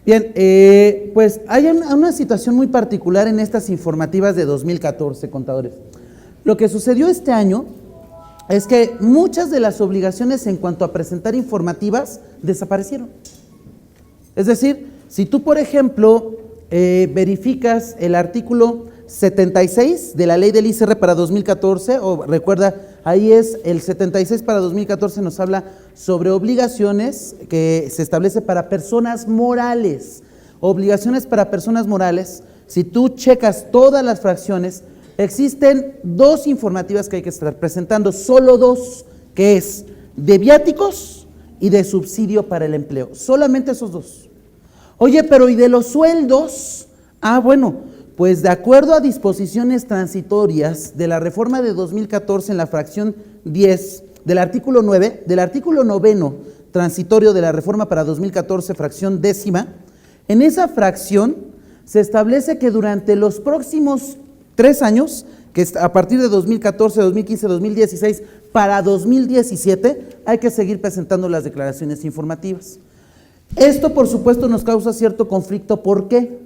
Bien, pues hay una situación muy particular en estas informativas de 2014, contadores. Lo que sucedió este año es que muchas de las obligaciones en cuanto a presentar informativas desaparecieron. Es decir, si tú, por ejemplo, verificas el artículo 76 de la ley del ISR para 2014, o recuerda, ahí es el 76 para 2014, nos habla sobre obligaciones que se establece para personas morales. Obligaciones para personas morales, si tú checas todas las fracciones, existen dos informativas que hay que estar presentando, solo dos, que es de viáticos y de subsidio para el empleo, solamente esos dos. Oye, pero ¿y de los sueldos? Bueno, pues de acuerdo a disposiciones transitorias de la reforma de 2014 en la fracción 10 del artículo 9, del artículo 9 transitorio de la reforma para 2014, fracción 10ª, en esa fracción se establece que durante los próximos 3 años, que es a partir de 2014, 2015, 2016, para 2017, hay que seguir presentando las declaraciones informativas. Esto, por supuesto, nos causa cierto conflicto. ¿Por qué?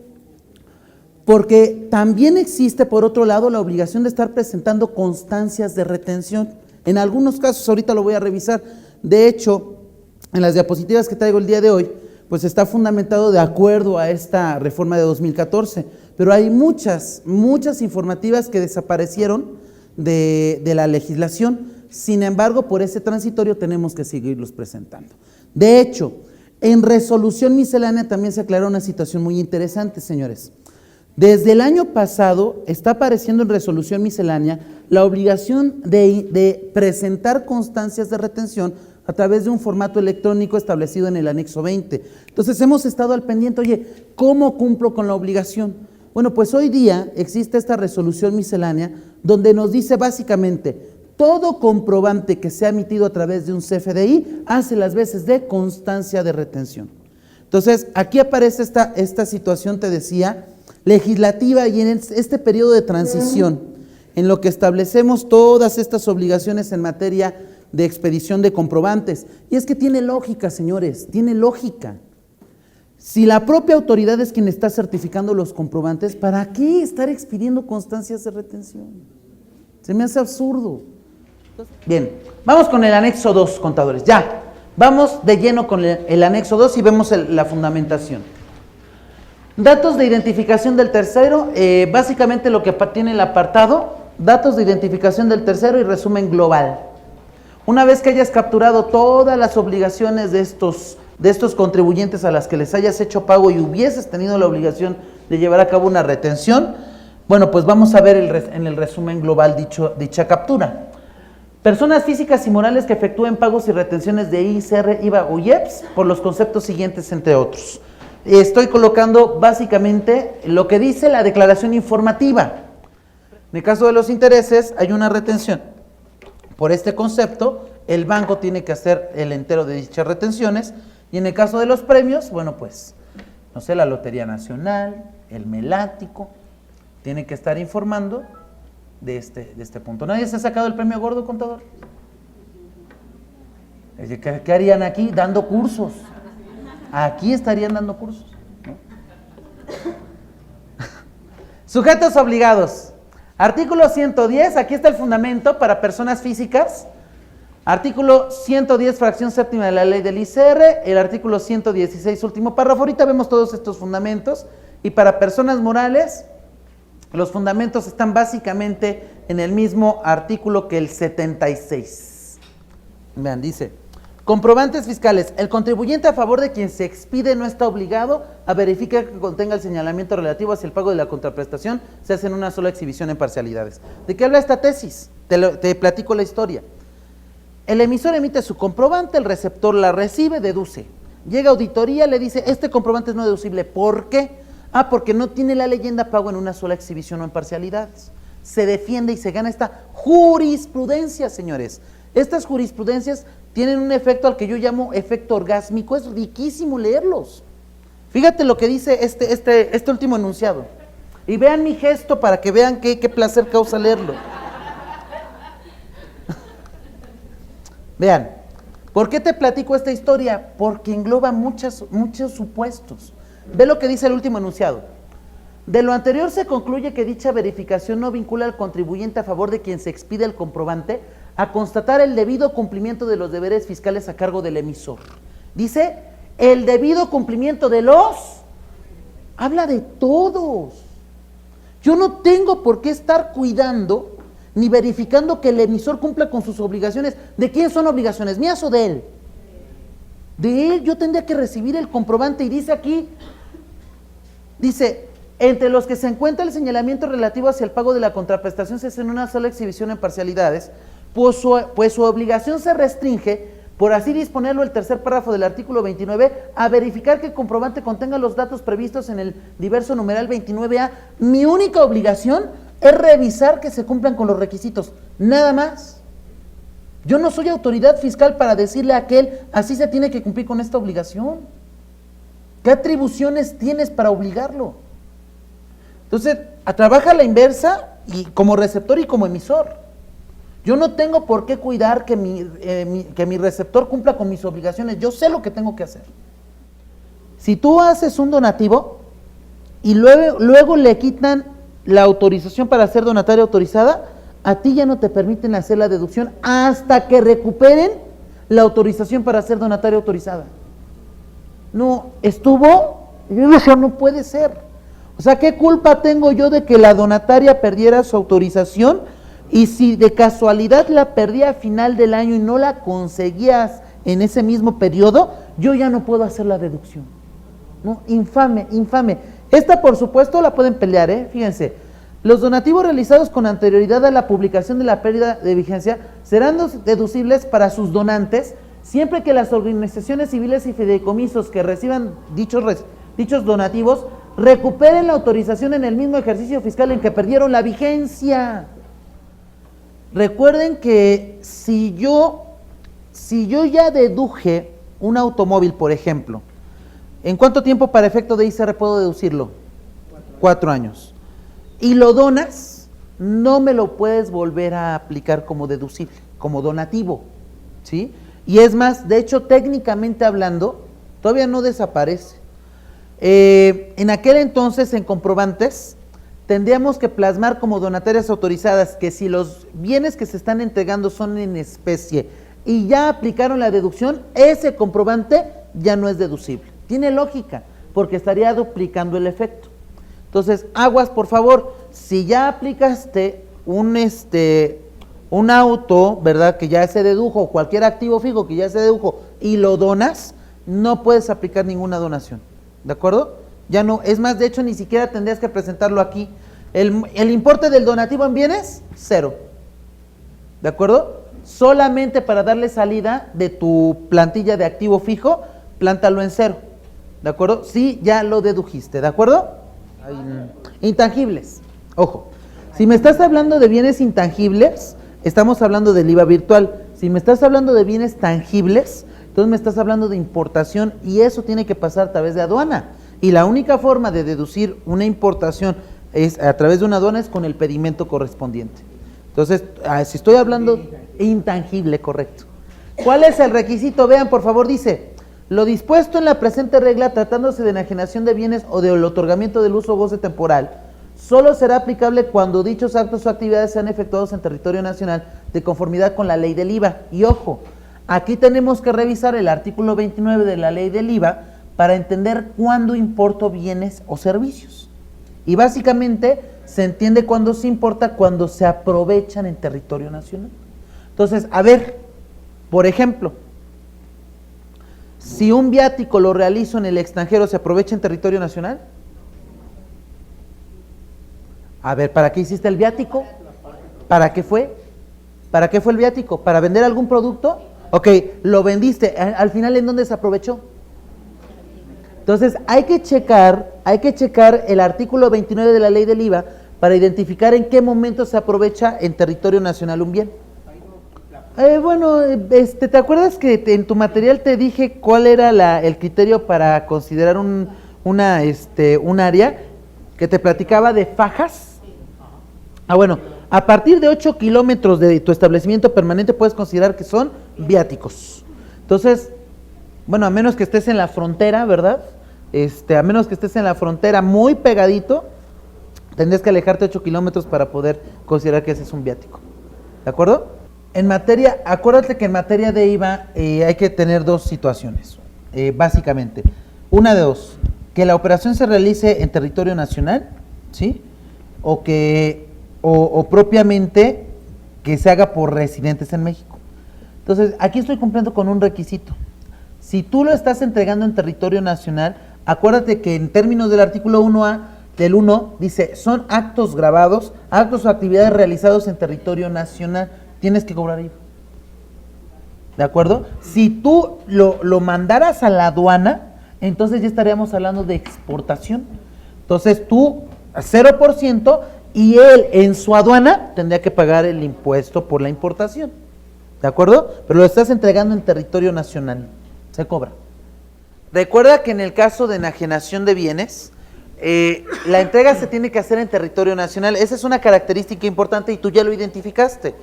Porque también existe, por otro lado, la obligación de estar presentando constancias de retención. En algunos casos, ahorita lo voy a revisar, de hecho, en las diapositivas que traigo el día de hoy, pues está fundamentado de acuerdo a esta reforma de 2014, pero hay muchas informativas que desaparecieron de la legislación. Sin embargo, por ese transitorio tenemos que seguirlos presentando. De hecho, en resolución miscelánea también se aclaró una situación muy interesante, señores. Desde el año pasado está apareciendo en resolución miscelánea la obligación de presentar constancias de retención a través de un formato electrónico establecido en el anexo 20. Entonces hemos estado al pendiente, oye, ¿cómo cumplo con la obligación? Bueno, pues hoy día existe esta resolución miscelánea donde nos dice básicamente, todo comprobante que sea emitido a través de un CFDI hace las veces de constancia de retención. Entonces, aquí aparece esta situación, te decía, legislativa, y en este periodo de transición, en lo que establecemos todas estas obligaciones en materia de expedición de comprobantes. Y es que tiene lógica, señores, tiene lógica. Si la propia autoridad es quien está certificando los comprobantes, ¿para qué estar expidiendo constancias de retención? Se me hace absurdo. Bien, vamos con el anexo 2, contadores, ya. Vamos de lleno con el anexo 2 y vemos la fundamentación. Datos de identificación del tercero, básicamente lo que tiene el apartado, datos de identificación del tercero y resumen global. Una vez que hayas capturado todas las obligaciones de estos contribuyentes a las que les hayas hecho pago y hubieses tenido la obligación de llevar a cabo una retención, bueno, pues vamos a ver en el resumen global dicha captura. Personas físicas y morales que efectúen pagos y retenciones de ISR, IVA o IEPS por los conceptos siguientes, entre otros. Estoy colocando básicamente lo que dice la declaración informativa. En el caso de los intereses, hay una retención. Por este concepto, el banco tiene que hacer el entero de dichas retenciones. Y en el caso de los premios, bueno, pues, no sé, la Lotería Nacional, el Melático, tiene que estar informando de este punto. ¿Nadie se ha sacado el premio gordo, contador? ¿Qué harían aquí? Dando cursos. Aquí estarían dando cursos, ¿no? Sujetos obligados. Artículo 110, aquí está el fundamento para personas físicas. Artículo 110, fracción séptima de la ley del ISR. El artículo 116, último párrafo. Ahorita vemos todos estos fundamentos. Y para personas morales, los fundamentos están básicamente en el mismo artículo que el 76. Vean, dice: comprobantes fiscales. El contribuyente a favor de quien se expide no está obligado a verificar que contenga el señalamiento relativo hacia el pago de la contraprestación. Se hace en una sola exhibición en parcialidades. ¿De qué habla esta tesis? Te platico la historia. El emisor emite su comprobante, el receptor la recibe, deduce. Llega a auditoría, le dice, este comprobante es no deducible. ¿Por qué? Porque no tiene la leyenda pago en una sola exhibición o en parcialidades. Se defiende y se gana esta jurisprudencia, señores. Estas jurisprudencias tienen un efecto al que yo llamo efecto orgásmico. Es riquísimo leerlos. Fíjate lo que dice este último enunciado. Y vean mi gesto para que vean qué placer causa leerlo. Vean, ¿por qué te platico esta historia? Porque engloba muchos supuestos. Ve lo que dice el último enunciado. De lo anterior se concluye que dicha verificación no vincula al contribuyente a favor de quien se expide el comprobante a constatar el debido cumplimiento de los deberes fiscales a cargo del emisor. Dice, el debido cumplimiento de los... Habla de todos. Yo no tengo por qué estar cuidando ni verificando que el emisor cumpla con sus obligaciones. ¿De quién son obligaciones? ¿Mías o de él? De él. Yo tendría que recibir el comprobante y dice aquí, dice, entre los que se encuentra el señalamiento relativo hacia el pago de la contraprestación se hace en una sola exhibición en parcialidades, pues su obligación se restringe, por así disponerlo el tercer párrafo del artículo 29, a verificar que el comprobante contenga los datos previstos en el diverso numeral 29A. Mi única obligación es revisar que se cumplan con los requisitos, nada más. Yo no soy autoridad fiscal para decirle a aquel, así se tiene que cumplir con esta obligación. ¿Qué atribuciones tienes para obligarlo? Entonces, trabaja a la inversa, y como receptor y como emisor. Yo no tengo por qué cuidar que mi receptor cumpla con mis obligaciones. Yo sé lo que tengo que hacer. Si tú haces un donativo y luego le quitan la autorización para ser donataria autorizada, a ti ya no te permiten hacer la deducción hasta que recuperen la autorización para ser donataria autorizada. No, eso no puede ser. O sea, ¿qué culpa tengo yo de que la donataria perdiera su autorización? Y si de casualidad la perdía a final del año y no la conseguías en ese mismo periodo, yo ya no puedo hacer la deducción. ¿No? Infame, infame. Esta, por supuesto, la pueden pelear, Fíjense. Los donativos realizados con anterioridad a la publicación de la pérdida de vigencia serán deducibles para sus donantes siempre que las organizaciones civiles y fideicomisos que reciban dichos donativos recuperen la autorización en el mismo ejercicio fiscal en que perdieron la vigencia. Recuerden que si yo ya deduje un automóvil, por ejemplo, ¿en cuánto tiempo para efecto de ISR puedo deducirlo? 4 años. Y lo donas, no me lo puedes volver a aplicar como deducible, como donativo, ¿sí? Y es más, de hecho, técnicamente hablando, todavía no desaparece. En aquel entonces, en comprobantes, tendríamos que plasmar como donatarias autorizadas que si los bienes que se están entregando son en especie y ya aplicaron la deducción, ese comprobante ya no es deducible. Tiene lógica, porque estaría duplicando el efecto. Entonces, aguas, por favor, si ya aplicaste un auto, ¿verdad?, que ya se dedujo, cualquier activo fijo que ya se dedujo y lo donas, no puedes aplicar ninguna donación, ¿de acuerdo? Ya no, es más, de hecho, ni siquiera tendrías que presentarlo aquí. El importe del donativo en bienes, 0, ¿de acuerdo? Solamente para darle salida de tu plantilla de activo fijo, plántalo en 0, ¿de acuerdo? Sí, ya lo dedujiste, ¿de acuerdo? Intangibles, ojo, si me estás hablando de bienes intangibles, estamos hablando del IVA virtual. Si me estás hablando de bienes tangibles, entonces me estás hablando de importación y eso tiene que pasar a través de aduana. Y la única forma de deducir una importación es a través de una aduana, es con el pedimento correspondiente. Entonces, si estoy hablando intangible, correcto. ¿Cuál es el requisito? Vean, por favor, dice: lo dispuesto en la presente regla, tratándose de enajenación de bienes o del otorgamiento del uso o goce temporal, solo será aplicable cuando dichos actos o actividades sean efectuados en territorio nacional de conformidad con la ley del IVA. Y ojo, aquí tenemos que revisar el artículo 29 de la ley del IVA para entender cuándo importo bienes o servicios. Y básicamente se entiende cuándo se importa cuando se aprovechan en territorio nacional. Entonces, a ver, por ejemplo, si un viático lo realizo en el extranjero, ¿se aprovecha en territorio nacional? A ver, ¿para qué hiciste el viático? ¿Para qué fue? ¿Para qué fue el viático? ¿Para vender algún producto? Ok, lo vendiste, al final, ¿en dónde se aprovechó? Entonces, hay que checar el artículo 29 de la ley del IVA para identificar en qué momento se aprovecha en territorio nacional un bien. ¿Te acuerdas que en tu material te dije cuál era el criterio para considerar un área que te platicaba de fajas? A partir de 8 kilómetros de tu establecimiento permanente puedes considerar que son viáticos. Entonces, a menos que estés en la frontera, ¿verdad? a menos que estés en la frontera muy pegadito, tendrías que alejarte 8 kilómetros para poder considerar que ese es un viático. ¿De acuerdo? Acuérdate que en materia de IVA hay que tener dos situaciones, básicamente. Una de dos, que la operación se realice en territorio nacional, ¿sí? O propiamente que se haga por residentes en México. Entonces, aquí estoy cumpliendo con un requisito. Si tú lo estás entregando en territorio nacional, acuérdate que en términos del artículo 1A, del 1, dice, son actos grabados, actos o actividades realizados en territorio nacional, tienes que cobrar IVA. ¿De acuerdo? Si tú lo mandaras a la aduana, entonces ya estaríamos hablando de exportación. Entonces tú, 0%, y él en su aduana tendría que pagar el impuesto por la importación. ¿De acuerdo? Pero lo estás entregando en territorio nacional, se cobra. Recuerda que en el caso de enajenación de bienes, la entrega se tiene que hacer en territorio nacional. Esa es una característica importante y tú ya lo identificaste.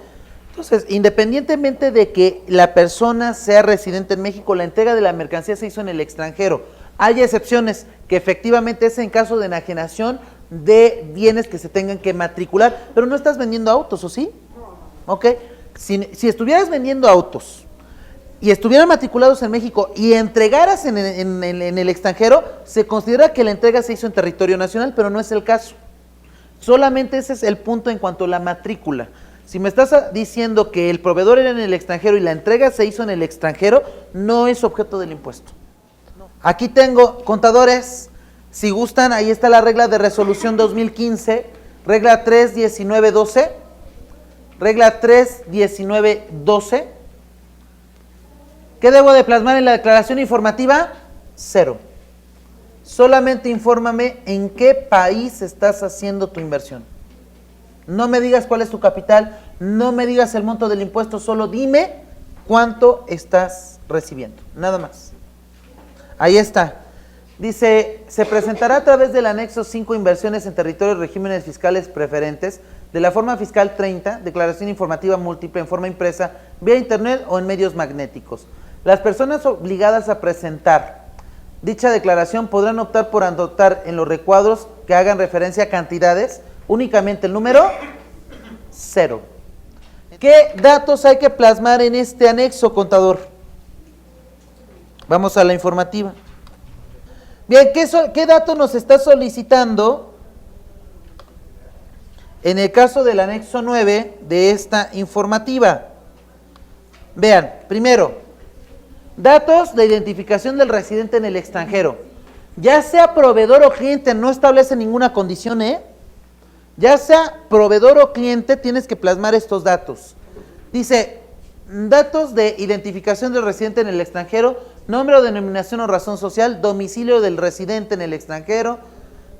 Entonces, independientemente de que la persona sea residente en México, la entrega de la mercancía se hizo en el extranjero. Hay excepciones que efectivamente es en caso de enajenación de bienes que se tengan que matricular, pero no estás vendiendo autos, ¿o sí? Ok. Si estuvieras vendiendo autos y estuvieran matriculados en México y entregaras en el extranjero, se considera que la entrega se hizo en territorio nacional, pero no es el caso. Solamente ese es el punto en cuanto a la matrícula. Si me estás diciendo que el proveedor era en el extranjero y la entrega se hizo en el extranjero, no es objeto del impuesto. Aquí tengo, contadores, si gustan, ahí está la regla de resolución 2015, regla 3.19.12, regla 3.19.12. ¿Qué debo de plasmar en la declaración informativa? 0. Solamente infórmame en qué país estás haciendo tu inversión. No me digas cuál es tu capital, no me digas el monto del impuesto, solo dime cuánto estás recibiendo, nada más. Ahí está. Dice, se presentará a través del anexo 5 inversiones en territorios regímenes fiscales preferentes de la forma fiscal 30, declaración informativa múltiple en forma impresa, vía internet o en medios magnéticos. Las personas obligadas a presentar dicha declaración podrán optar por anotar en los recuadros que hagan referencia a cantidades únicamente el número 0. ¿Qué datos hay que plasmar en este anexo, contador? Vamos a la informativa. Bien, ¿qué dato nos está solicitando en el caso del anexo 9 de esta informativa? Vean, primero, datos de identificación del residente en el extranjero. Ya sea proveedor o cliente, no establece ninguna condición, Ya sea proveedor o cliente, tienes que plasmar estos datos. Dice, datos de identificación del residente en el extranjero, nombre o denominación o razón social, domicilio del residente en el extranjero,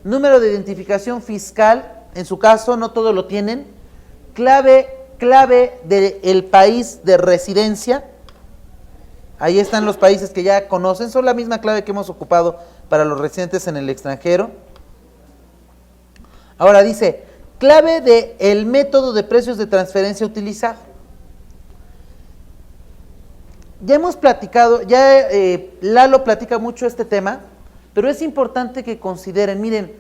número de identificación fiscal, en su caso no todo lo tienen, clave del país de residencia, ahí están los países que ya conocen, son la misma clave que hemos ocupado para los residentes en el extranjero. Ahora dice, clave del método de precios de transferencia utilizado. Ya hemos platicado, Lalo platica mucho este tema, pero es importante que consideren, miren,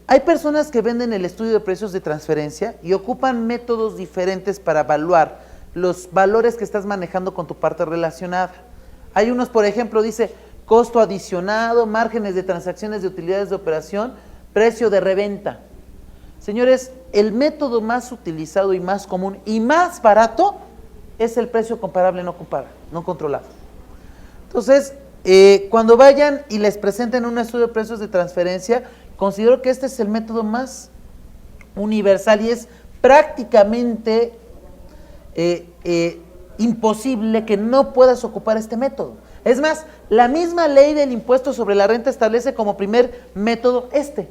hay personas que venden el estudio de precios de transferencia y ocupan métodos diferentes para evaluar los valores que estás manejando con tu parte relacionada. Hay unos, por ejemplo, dice costo adicionado, márgenes de transacciones de utilidades de operación, precio de reventa. Señores, el método más utilizado y más común y más barato es el precio comparable no controlado. Entonces, cuando vayan y les presenten un estudio de precios de transferencia, considero que este es el método más universal y es prácticamente imposible que no puedas ocupar este método. Es más, la misma ley del impuesto sobre la renta establece como primer método este.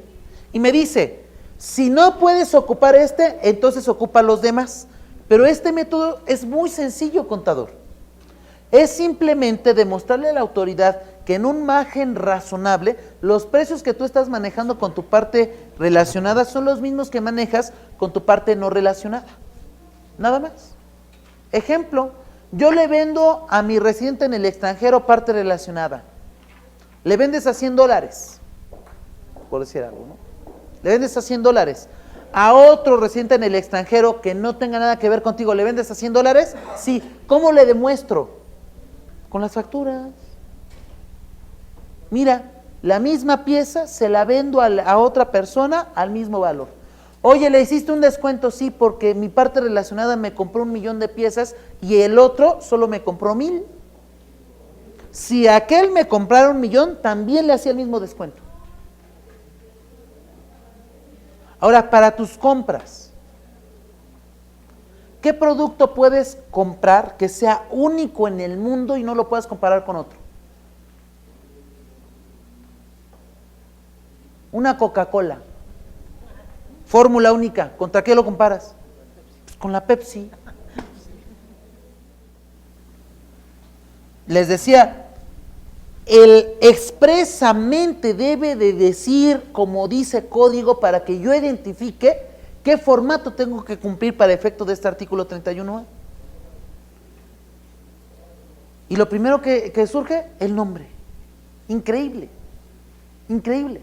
Y me dice, si no puedes ocupar este, entonces ocupa los demás. Pero este método es muy sencillo, contador. Es simplemente demostrarle a la autoridad que en un margen razonable, los precios que tú estás manejando con tu parte relacionada son los mismos que manejas con tu parte no relacionada. Nada más. Ejemplo, yo le vendo a mi residente en el extranjero parte relacionada. Le vendes a $100. por decir algo, ¿no? Le vendes a $100. A otro residente en el extranjero que no tenga nada que ver contigo, ¿le vendes a $100? Sí. ¿Cómo le demuestro? Con las facturas. Mira, la misma pieza se la vendo a otra persona al mismo valor. Oye, ¿le hiciste un descuento? Sí, porque mi parte relacionada me compró 1,000,000 de piezas y el otro solo me compró 1,000. Si aquel me comprara 1,000,000, también le hacía el mismo descuento. Ahora, para tus compras, ¿qué producto puedes comprar que sea único en el mundo y no lo puedas comparar con otro? Una Coca-Cola, fórmula única, ¿contra qué lo comparas? Pues con la Pepsi. Les decía, el expresamente debe de decir, como dice código, para que yo identifique qué formato tengo que cumplir para efecto de este artículo 31A. Y lo primero que surge, el nombre. Increíble, increíble.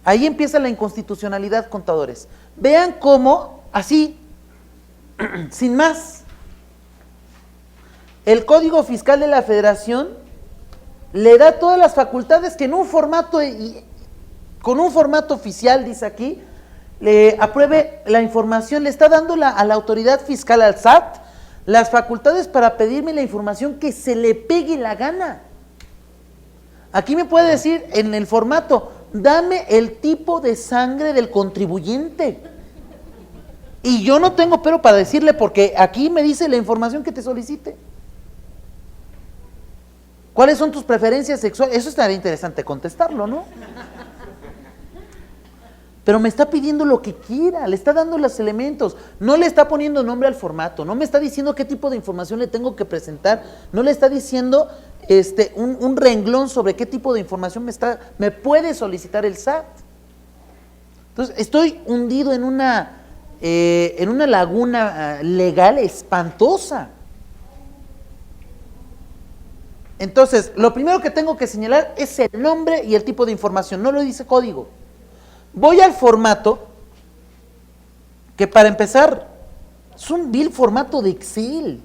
Ahí empieza la inconstitucionalidad, contadores. Vean cómo, así, sin más, el Código Fiscal de la Federación le da todas las facultades que en un formato, con un formato oficial, dice aquí, le apruebe la información, le está dando a la autoridad fiscal, al SAT, las facultades para pedirme la información que se le pegue la gana. Aquí me puede decir en el formato, dame el tipo de sangre del contribuyente. Y yo no tengo pero para decirle, porque aquí me dice la información que te solicite. ¿Cuáles son tus preferencias sexuales? Eso estaría interesante contestarlo, ¿no? Pero me está pidiendo lo que quiera, le está dando los elementos, no le está poniendo nombre al formato, no me está diciendo qué tipo de información le tengo que presentar, no le está diciendo un renglón sobre qué tipo de información me puede solicitar el SAT. Entonces, estoy hundido en una laguna legal espantosa. Entonces, lo primero que tengo que señalar es el nombre y el tipo de información, no lo dice código. Voy al formato, que para empezar, es un vil formato de Excel.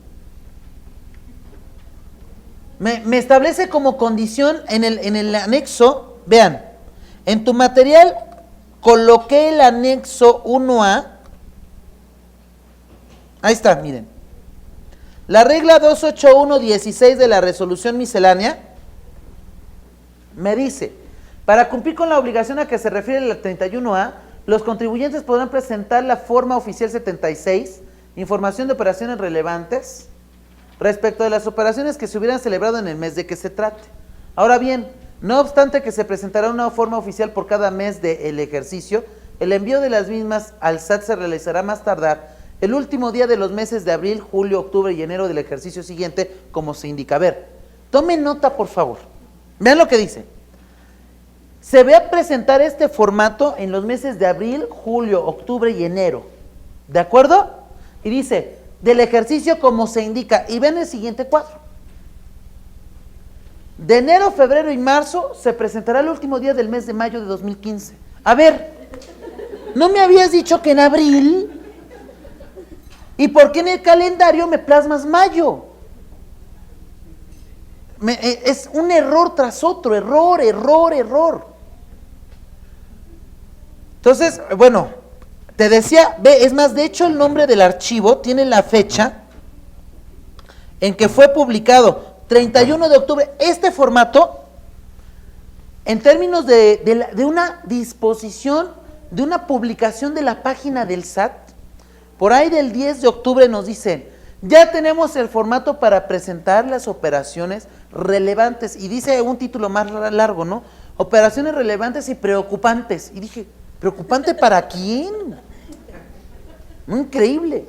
Me establece como condición en el anexo, vean, en tu material coloqué el anexo 1A, ahí está, miren. La regla 281-16 de la resolución miscelánea me dice, para cumplir con la obligación a que se refiere la 31A, los contribuyentes podrán presentar la forma oficial 76, información de operaciones relevantes, respecto de las operaciones que se hubieran celebrado en el mes de que se trate. Ahora bien, no obstante que se presentará una forma oficial por cada mes del ejercicio, el envío de las mismas al SAT se realizará más tardar el último día de los meses de abril, julio, octubre y enero del ejercicio siguiente, como se indica. A ver, tomen nota, por favor. Vean lo que dice. Se va a presentar este formato en los meses de abril, julio, octubre y enero. ¿De acuerdo? Y dice, del ejercicio como se indica. Y ven el siguiente cuadro. De enero, febrero y marzo se presentará el último día del mes de mayo de 2015. A ver, ¿no me habías dicho que en abril? ¿Y por qué en el calendario me plasmas mayo? Es un error tras otro, error. Entonces, bueno, te decía, ve, es más, de hecho el nombre del archivo tiene la fecha en que fue publicado, 31 de octubre. Este formato, en términos de una disposición, de una publicación de la página del SAT, por ahí del 10 de octubre nos dicen, ya tenemos el formato para presentar las operaciones relevantes. Y dice un título más largo, ¿no? Operaciones relevantes y preocupantes. Y dije, ¿preocupante para quién? No, increíble.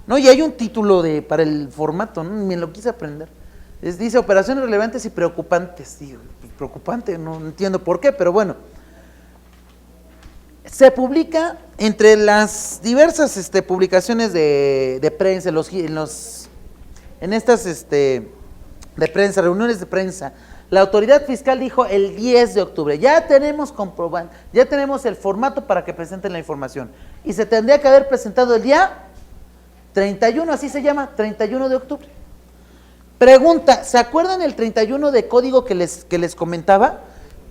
No, y hay un título para el formato, ¿no? Me lo quise aprender. Dice operaciones relevantes y preocupantes. Digo, pues, preocupante, no entiendo por qué, pero bueno. Se publica entre las diversas publicaciones de prensa, en estas de prensa, reuniones de prensa, La autoridad fiscal dijo el 10 de octubre. Ya tenemos comprobante, ya tenemos el formato para que presenten la información. Y se tendría que haber presentado el día 31, así se llama, 31 de octubre. Pregunta, ¿se acuerdan el 31 de código que les comentaba?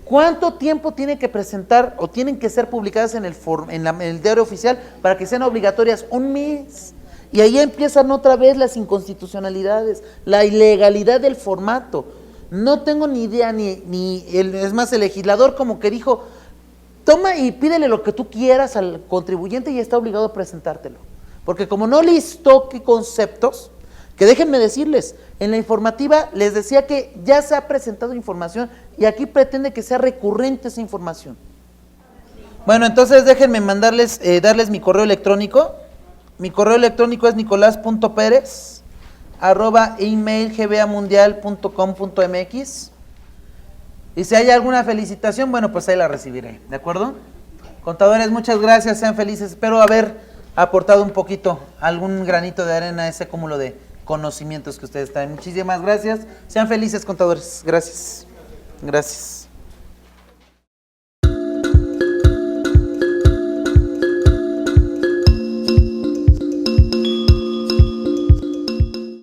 ¿Cuánto tiempo tiene que presentar o tienen que ser publicadas en el diario oficial para que sean obligatorias? Un mes. Y ahí empiezan otra vez las inconstitucionalidades, la ilegalidad del formato. No tengo ni idea, es más, el legislador como que dijo, toma y pídele lo que tú quieras al contribuyente y está obligado a presentártelo. Porque como no listó qué conceptos, que déjenme decirles, en la informativa les decía que ya se ha presentado información y aquí pretende que sea recurrente esa información. Bueno, entonces déjenme darles mi correo electrónico. Mi correo electrónico es nicolas.perez@emailgbamundial.com.mx. Y si hay alguna felicitación, bueno, pues ahí la recibiré, ¿de acuerdo? Contadores, muchas gracias, sean felices. Espero haber aportado un poquito, algún granito de arena a ese cúmulo de conocimientos que ustedes traen. Muchísimas gracias. Sean felices, contadores. Gracias. Gracias.